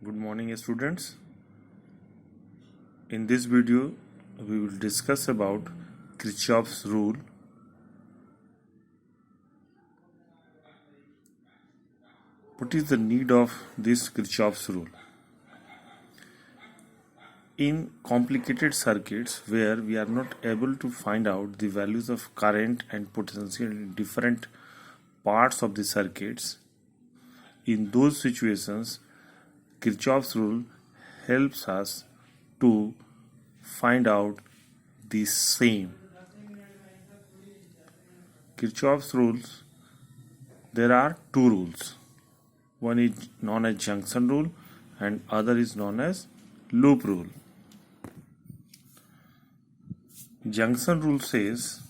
Good morning, students. In this video, we will discuss about Kirchhoff's rule. What is the need of this Kirchhoff's rule? In complicated circuits where we are not able to find out the values of current and potential in different parts of the circuits, in those situations, Kirchhoff's rule helps us to find out the same. Kirchhoff's rules, there are two rules. One is known as junction rule and other is known as loop rule. Junction rule says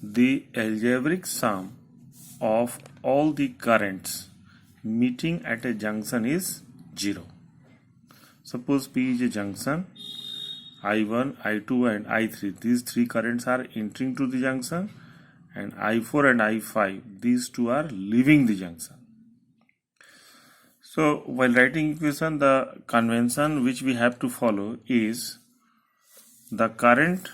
the algebraic sum of all the currents meeting at a junction is 0. Suppose P is a junction, I1, I2 and I3. These three currents are entering to the junction, and I4 and I5, these two are leaving the junction. So while writing equation, the convention which we have to follow is the current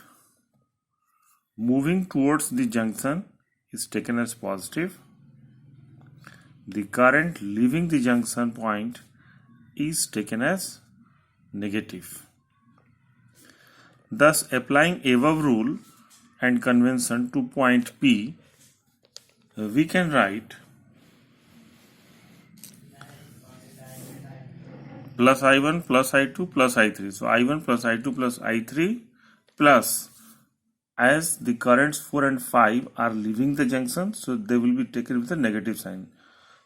moving towards the junction is taken as positive. The current leaving the junction point is taken as negative. Thus, applying above rule and convention to point P, we can write plus I1 plus I2 plus I3. So I1 plus I2 plus I3 plus, as the currents 4 and 5 are leaving the junction, so they will be taken with a negative sign.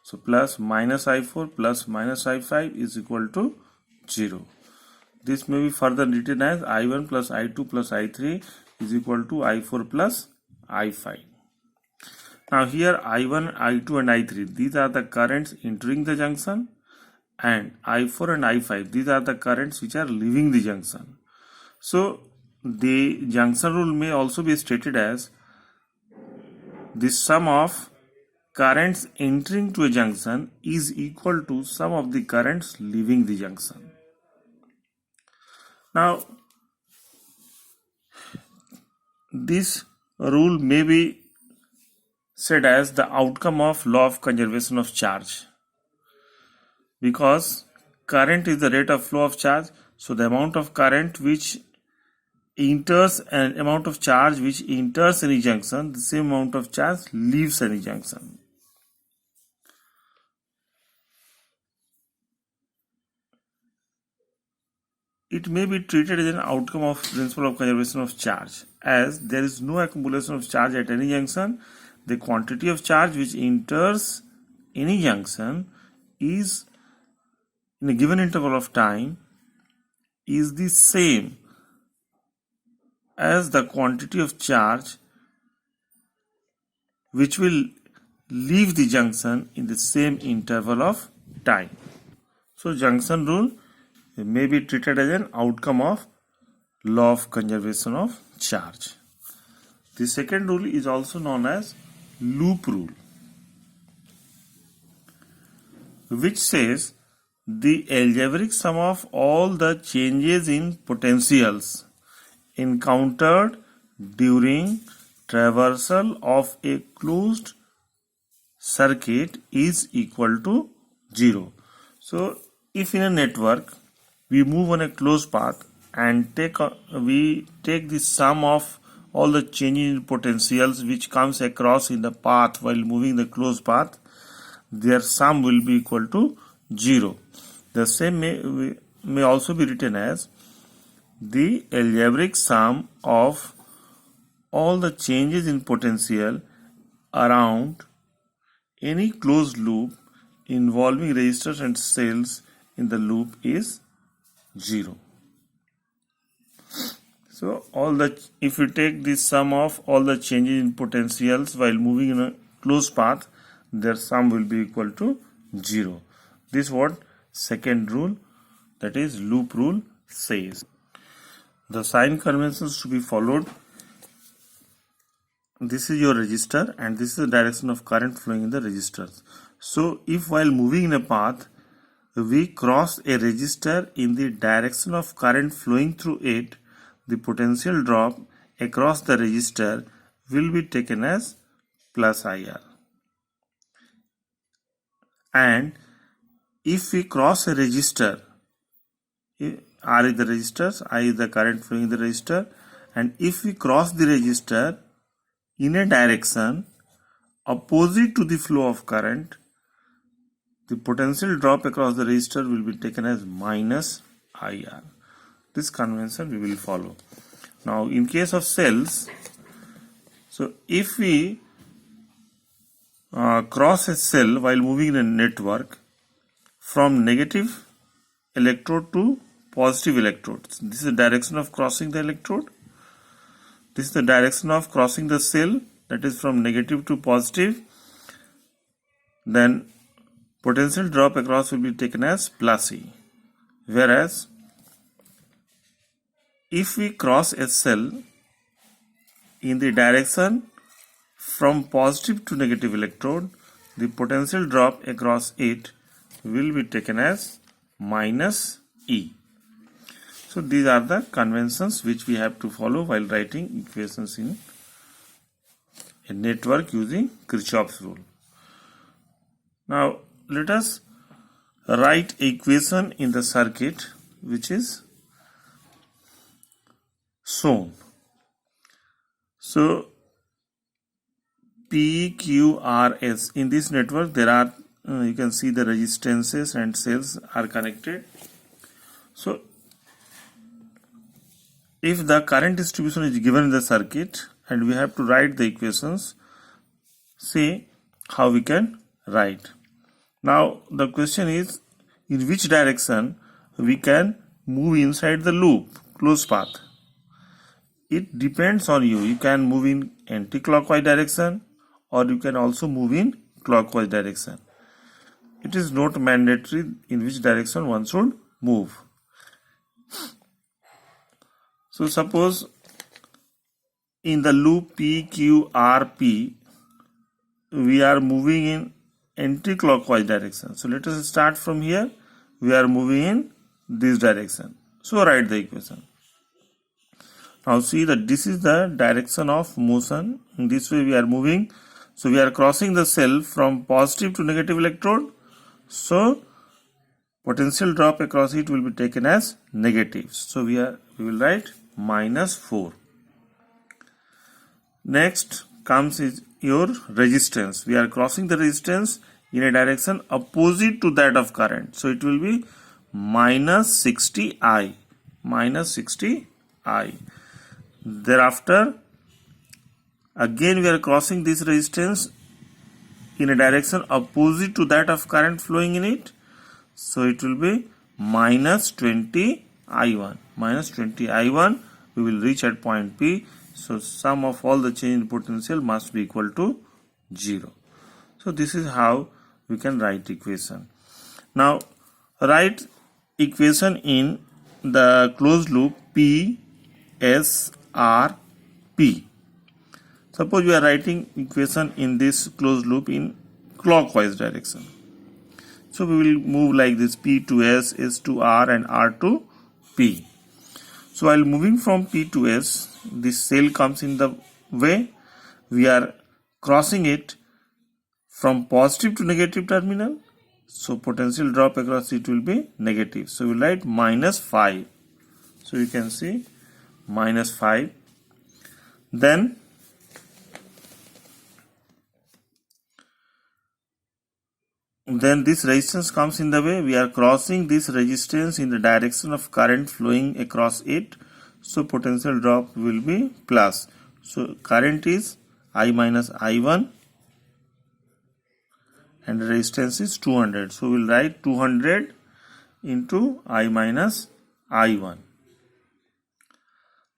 So plus minus I4 plus minus I5 is equal to 0. This may be further written as I1 plus I2 plus I3 is equal to I4 plus I5. Now here I1, I2 and I3, these are the currents entering the junction, and I4 and I5, these are the currents which are leaving the junction. So the junction rule may also be stated as the sum of currents entering to a junction is equal to sum of the currents leaving the junction. Now, this rule may be said as the outcome of law of conservation of charge, because current is the rate of flow of charge. So the amount of current which enters and amount of charge which enters any junction, the same amount of charge leaves any junction. It may be treated as an outcome of principle of conservation of charge, as there is no accumulation of charge at any junction. The quantity of charge which enters any junction is in a given interval of time is the same as the quantity of charge which will leave the junction in the same interval of time. So junction rule may be treated as an outcome of law of conservation of charge. The second rule is also known as loop rule, which says the algebraic sum of all the changes in potentials encountered during traversal of a closed circuit is equal to 0. So if in a network we move on a closed path and we take the sum of all the changes in potentials which comes across in the path while moving the closed path, their sum will be equal to 0. The same may also be written as the algebraic sum of all the changes in potential around any closed loop involving resistors and cells in the loop is 0. So if you take the sum of all the changes in potentials while moving in a closed path, their sum will be equal to 0. This is what second rule, that is loop rule, says. The sign conventions to be followed. This is your resistor and this is the direction of current flowing in the resistors. So if while moving in a path we cross a resistor in the direction of current flowing through it, the potential drop across the resistor will be taken as plus IR. And if we cross a resistor, R is the resistors, I is the current flowing in the resistor, and if we cross the resistor in a direction opposite to the flow of current, the potential drop across the resistor will be taken as minus IR. This convention we will follow. Now in case of cells, so if we cross a cell while moving in a network from negative electrode to positive electrode, this is the direction of crossing the electrode. This is the direction of crossing the cell, that is from negative to positive. Then potential drop across will be taken as plus E. Whereas if we cross a cell in the direction from positive to negative electrode, the potential drop across it will be taken as minus E. So these are the conventions which we have to follow while writing equations in a network using Kirchhoff's rule. Now let us write an equation in the circuit which is shown. So PQRS, in this network there are you can see the resistances and cells are connected. So if the current distribution is given in the circuit and we have to write the equations, see how we can write. Now the question is, in which direction we can move inside the loop, closed path. It depends on you. You can move in anti-clockwise direction or you can also move in clockwise direction. It is not mandatory in which direction one should move. So suppose in the loop PQRP we are moving in anti-clockwise direction. So let us start from here. We are moving in this direction. So write the equation. Now see that this is the direction of motion. In this way we are moving. So we are crossing the cell from positive to negative electrode. So potential drop across it will be taken as negative. So we will write minus 4. Next comes is your resistance. We are crossing the resistance in a direction opposite to that of current. So it will be minus 60I. Minus 60I. Thereafter, again we are crossing this resistance in a direction opposite to that of current flowing in it. So it will be minus 20I1. Minus 20I1, we will reach at point P. So sum of all the change in potential must be equal to 0. So this is how we can write equation. Now write equation in the closed loop P, S, R, P. Suppose we are writing equation in this closed loop in clockwise direction. So we will move like this: P to S, S to R, and R to P. So while moving from P to S, this cell comes in the way. We are crossing it from positive to negative terminal. So potential drop across it will be negative. So we will write minus 5. So you can see minus 5. Then this resistance comes in the way. We are crossing this resistance in the direction of current flowing across it. So potential drop will be plus. So current is I minus I1 and the resistance is 200. So we will write 200 into I minus I1.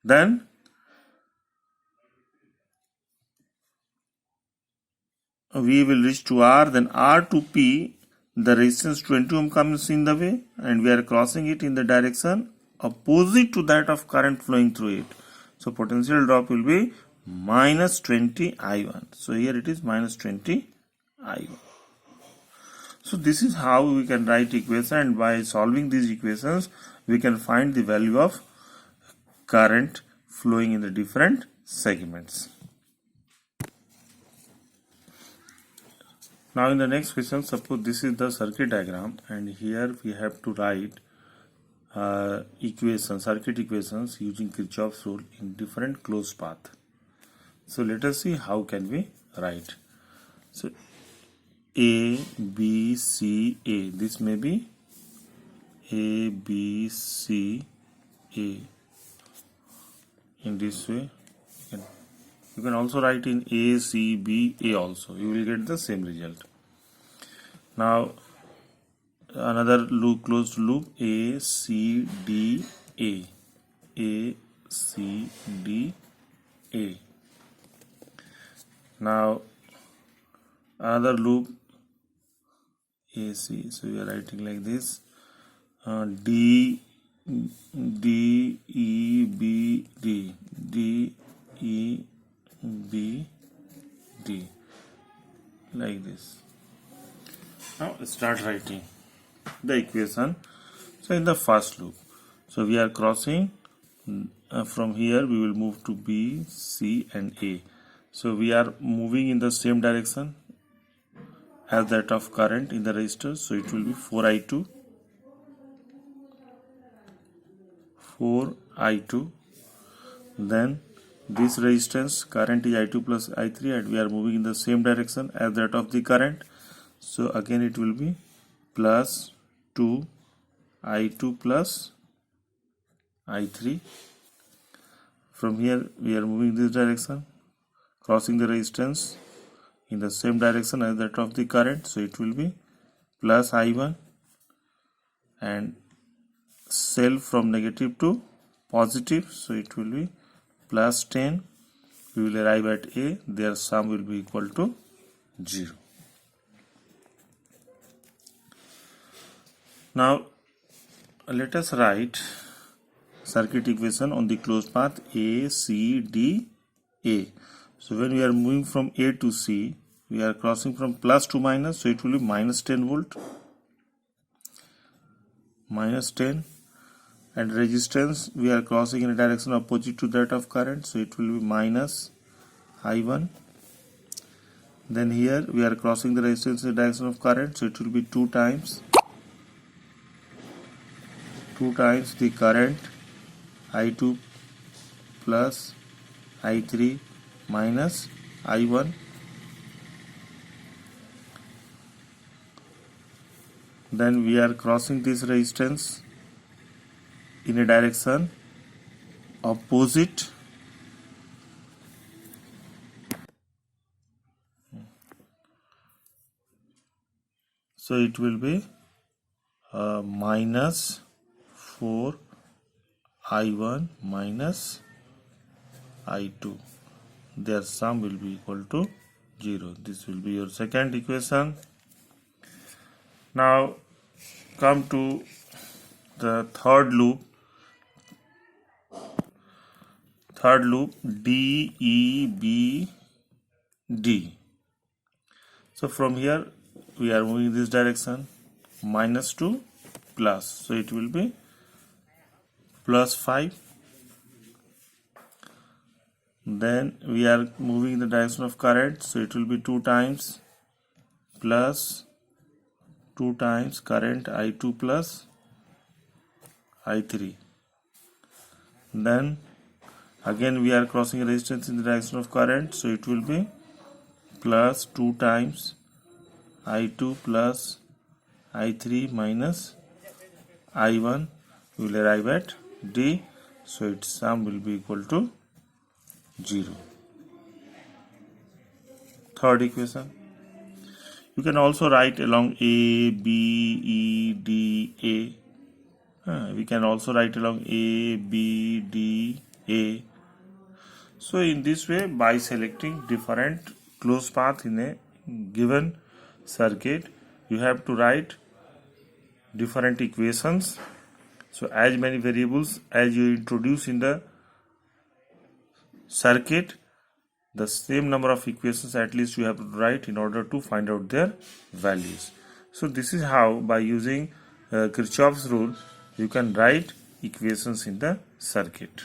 Then we will reach to R, then R to P, the resistance 20 ohm comes in the way and we are crossing it in the direction opposite to that of current flowing through it. So potential drop will be minus 20 I1. So here it is minus 20 I1. So this is how we can write equation, and by solving these equations we can find the value of current flowing in the different segments. Now in the next question, suppose this is the circuit diagram, and here we have to write circuit equations using Kirchhoff's rule in different closed path. So let us see how can we write. So A, B, C, A. This may be A, B, C, A. In this way, you can also write in A, C, B, A also. You will get the same result. Now, another loop, closed loop, A, C, D, A. A, C, D, A. Now, another loop, AC. So we are writing like this. D, E, B, D. D, E, B, D. Like this. Now start writing the equation. So in the first loop, so we are crossing from here, we will move to B, C and A. So we are moving in the same direction as that of current in the resistor. So it will be 4I2, 4I2. Then this resistance current is I2 plus I3, and we are moving in the same direction as that of the current. So again it will be plus 2 I2 plus I3. From here we are moving this direction, crossing the resistance in the same direction as that of the current. So it will be plus I1, and cell from negative to positive. So it will be plus 10. We will arrive at A. Their sum will be equal to 0. Now let us write circuit equation on the closed path A, C, D, A. So when we are moving from A to C, we are crossing from plus to minus, so it will be minus 10 volt, minus 10, and resistance we are crossing in a direction opposite to that of current, so it will be minus I1. Then here we are crossing the resistance in the direction of current, so it will be 2 times the current I2 plus I3 minus I1. Then we are crossing this resistance in a direction opposite so it will be minus 4 I1 minus I2. Their sum will be equal to 0. This will be your second equation. Now come to the third loop. D, E, B, D. So from here we are moving this direction, minus to plus. So it will be plus 5. Then we are moving in the direction of current, so it will be 2 times plus 2 times current I2 plus I3. Then again we are crossing a resistance in the direction of current, so it will be plus 2 times I2 plus I3 minus I1. We will arrive at D, so its sum will be equal to 0. Third equation. You can also write along A, B, E, D, A. We can also write along A, B, D, A. So in this way, by selecting different closed path in a given circuit, you have to write different equations. So as many variables as you introduce in the circuit, the same number of equations at least you have to write in order to find out their values. So this is how, by using Kirchhoff's rule, you can write equations in the circuit.